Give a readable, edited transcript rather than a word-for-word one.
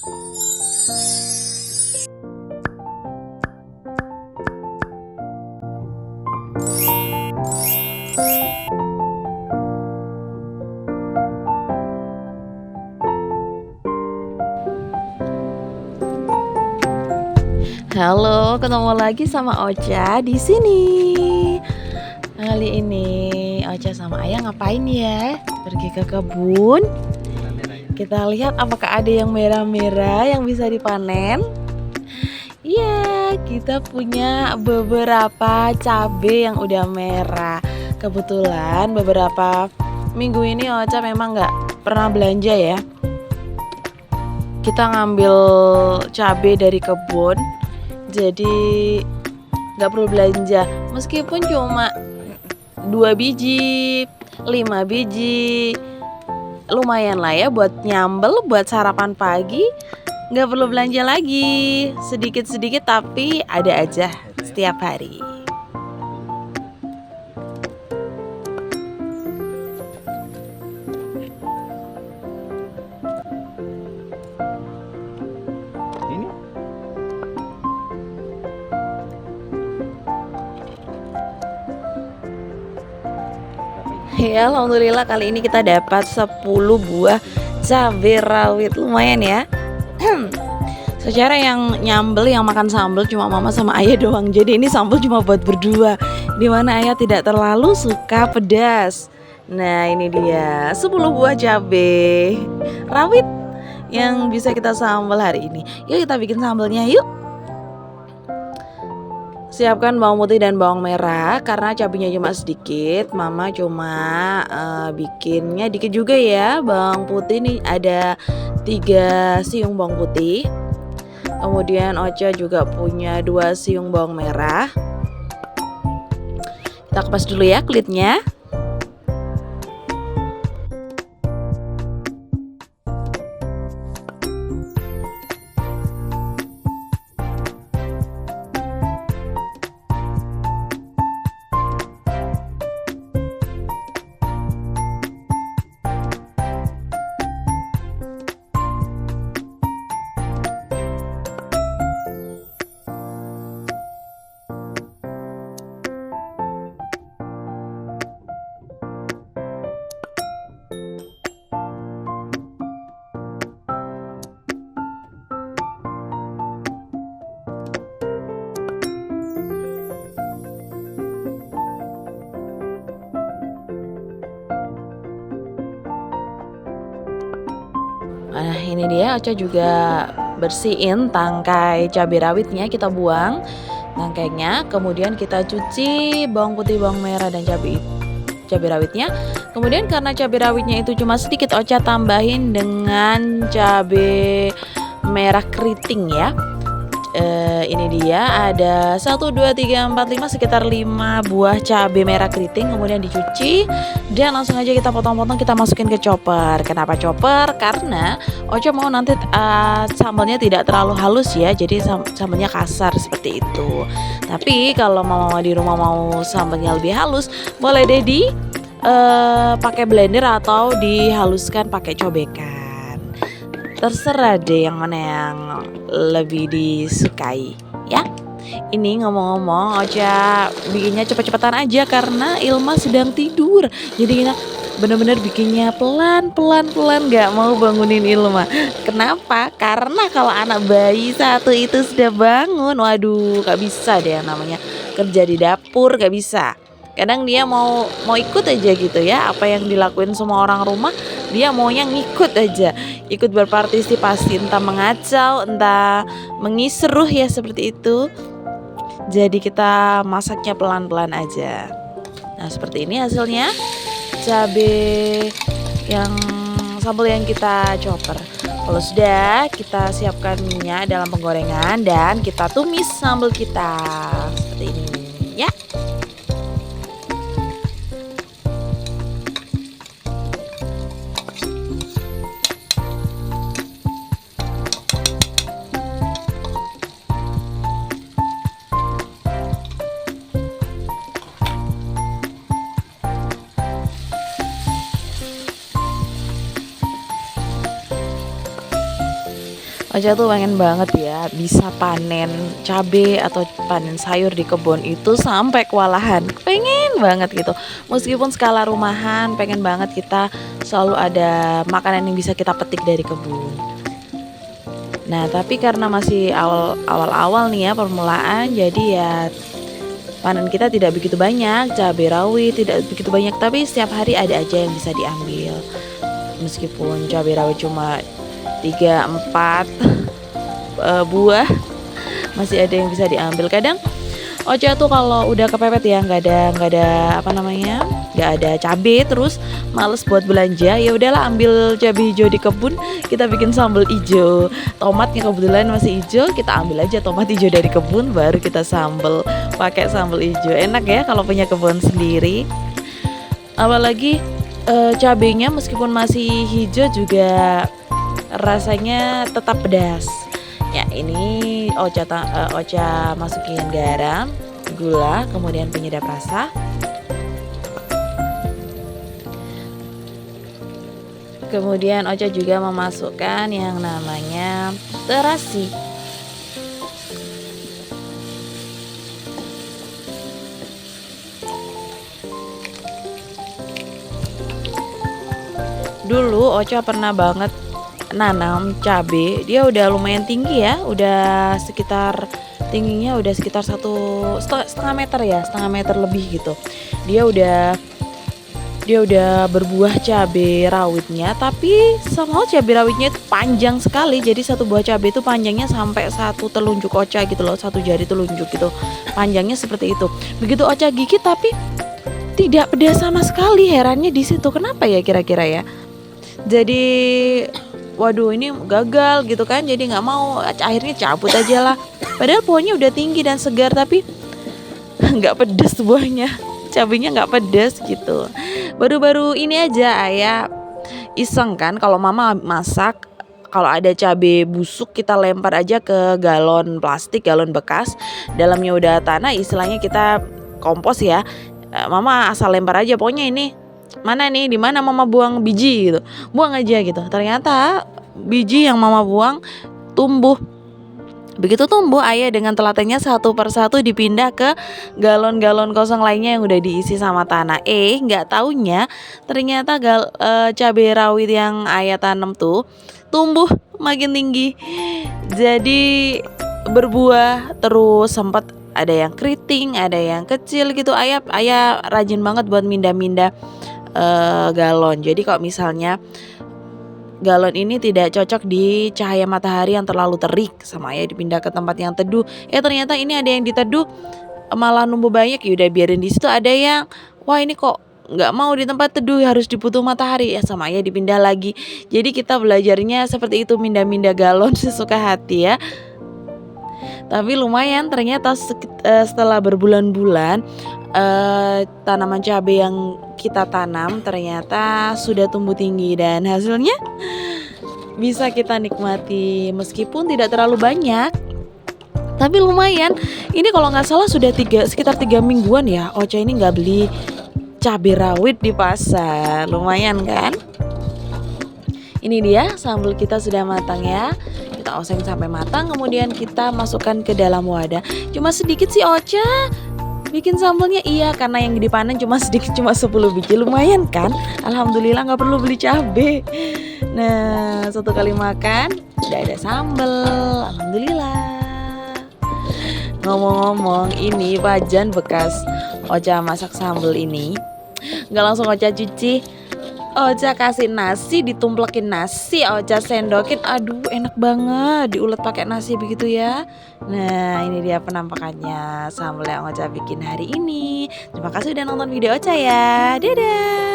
Halo, ketemu lagi sama Ocha di sini. Kali ini Ocha sama Ayah ngapain ya? Pergi ke kebun. Kita lihat apakah ada yang merah-merah yang bisa dipanen. Iya, kita punya beberapa cabai yang udah merah. Kebetulan beberapa minggu ini Ocha memang nggak pernah belanja ya. Kita ngambil cabai dari kebun, jadi nggak perlu belanja. Meskipun cuma 2 biji, 5 biji, lumayan lah ya buat nyambel, buat sarapan pagi. Nggak perlu belanja lagi, sedikit-sedikit tapi ada aja setiap hari. Ini Ya, alhamdulillah kali ini kita dapat 10 buah cabai rawit, lumayan ya. Secara yang nyambel, yang makan sambal cuma mama sama ayah doang. Jadi ini sambal cuma buat berdua, dimana ayah tidak terlalu suka pedas. Nah ini dia 10 buah cabai rawit yang bisa kita sambal hari ini. Yuk kita bikin sambalnya yuk. Siapkan bawang putih dan bawang merah. Karena cabenya cuma sedikit, mama cuma bikinnya dikit juga ya. Bawang putih nih ada 3 siung bawang putih. Kemudian Ocha juga punya 2 siung bawang merah. Kita kupas dulu ya kulitnya. Nah ini dia, Ocha juga bersihin tangkai cabai rawitnya, kita buang tangkainya. Kemudian kita cuci bawang putih, bawang merah dan cabai rawitnya. Kemudian karena cabai rawitnya itu cuma sedikit, Ocha tambahin dengan cabai merah keriting ya. Ini dia ada 1, 2, 3, 4, 5 sekitar 5 buah cabai merah keriting. Kemudian dicuci dan langsung aja kita potong-potong, kita masukin ke chopper. Kenapa chopper? Karena Ocha mau nanti sambalnya tidak terlalu halus ya, jadi sambalnya kasar seperti itu. Tapi kalau mama di rumah mau sambalnya lebih halus, boleh deh di pakai blender atau dihaluskan pakai cobekan. Terserah deh yang mana yang lebih disukai ya. Ini ngomong-ngomong, Ocha bikinnya cepet-cepetan aja karena Ilma sedang tidur. Jadi kita bener-bener bikinnya pelan-pelan, gak mau bangunin Ilma. Kenapa? Karena kalau anak bayi satu itu sudah bangun, waduh gak bisa deh yang namanya kerja di dapur, gak bisa. Kadang dia mau ikut aja gitu ya, apa yang dilakuin semua orang rumah, dia maunya ngikut aja, ikut berpartisipasi, entah mengacau, entah mengisruh ya, seperti itu. Jadi kita masaknya pelan-pelan aja. Nah seperti ini hasilnya cabai yang sambal yang kita chopper. Kalau sudah, kita siapkan minyak dalam penggorengan dan kita tumis sambal kita seperti ini ya. Ocha tuh pengen banget ya bisa panen cabe atau panen sayur di kebun itu sampai kewalahan. Pengen banget gitu. Meskipun skala rumahan, pengen banget kita selalu ada makanan yang bisa kita petik dari kebun. Nah, tapi karena masih awal-awal nih ya permulaan, jadi ya panen kita tidak begitu banyak, cabai rawit tidak begitu banyak, tapi setiap hari ada aja yang bisa diambil. Meskipun cabai rawit cuma 3 4 buah, masih ada yang bisa diambil. Kadang Ocha tuh kalau udah kepepet ya nggak ada apa namanya, nggak ada cabai, terus males buat belanja, ya udahlah ambil cabai hijau di kebun, kita bikin sambal hijau. Tomatnya kebetulan masih hijau, kita ambil aja tomat hijau dari kebun, baru kita sambal pakai sambal hijau. Enak ya kalau punya kebun sendiri. Apalagi cabenya meskipun masih hijau juga rasanya tetap pedas. Ya ini Ocha masukin garam, gula, kemudian penyedap rasa. Kemudian Ocha juga memasukkan yang namanya terasi. Dulu Ocha pernah banget nanam cabe, dia udah lumayan tinggi ya, udah sekitar tingginya udah sekitar setengah meter ya, setengah meter lebih gitu. Dia udah berbuah cabe rawitnya, tapi somehow cabe rawitnya itu panjang sekali. Jadi satu buah cabe itu panjangnya sampai satu telunjuk Ocha gitu loh, satu jari telunjuk gitu. Panjangnya seperti itu. Begitu Ocha gigit tapi tidak pedas sama sekali. Herannya di situ. Kenapa ya kira-kira ya? Jadi waduh ini gagal gitu kan, jadi nggak mau, akhirnya cabut aja lah. Padahal pohonnya udah tinggi dan segar, tapi nggak pedes buahnya, cabenya nggak pedes gitu. Baru-baru ini aja ayah iseng kan, kalau mama masak, kalau ada cabai busuk kita lempar aja ke galon plastik, galon bekas, dalamnya udah tanah, istilahnya kita kompos ya. Mama asal lempar aja, pokoknya ini mana nih, di mana mama buang biji gitu, buang aja gitu. Ternyata biji yang mama buang tumbuh. Begitu tumbuh, ayah dengan telatennya satu persatu dipindah ke galon-galon kosong lainnya yang udah diisi sama tanah. Nggak taunya ternyata cabai rawit yang ayah tanam tuh tumbuh makin tinggi. Jadi berbuah terus, sempat ada yang keriting, ada yang kecil gitu. Ayah rajin banget buat mindah-mindah galon. Jadi kalau misalnya galon ini tidak cocok di cahaya matahari yang terlalu terik, sama ayah dipindah ke tempat yang teduh. Ternyata ini ada yang diteduh malah numbuh banyak, ya udah biarin di situ. Ada yang wah ini kok nggak mau di tempat teduh, harus dibutuh matahari, ya sama ayah dipindah lagi. Jadi kita belajarnya seperti itu, mindah-mindah galon sesuka hati ya. Tapi lumayan ternyata setelah berbulan-bulan tanaman cabai yang kita tanam ternyata sudah tumbuh tinggi dan hasilnya bisa kita nikmati meskipun tidak terlalu banyak. Tapi lumayan. Ini kalau nggak salah sudah sekitar 3 mingguan ya Ocha ini nggak beli cabai rawit di pasar. Lumayan kan? Ini dia sambal kita sudah matang ya. Kita oseng sampai matang, kemudian kita masukkan ke dalam wadah. Cuma sedikit sih Ocha bikin sambalnya, iya, karena yang dipanen cuma sedikit, cuma 10 biji. Lumayan kan? Alhamdulillah nggak perlu beli cabai. Nah, satu kali makan udah ada sambal. Alhamdulillah. Ngomong-ngomong, ini wajan bekas Ocha masak sambal ini nggak langsung Ocha cuci. Ocha kasih nasi, ditumplekin nasi, Ocha sendokin, aduh enak banget, diulet pakai nasi begitu ya. Nah ini dia penampakannya sambal yang Ocha bikin hari ini. Terima kasih udah nonton video Ocha ya, dadah.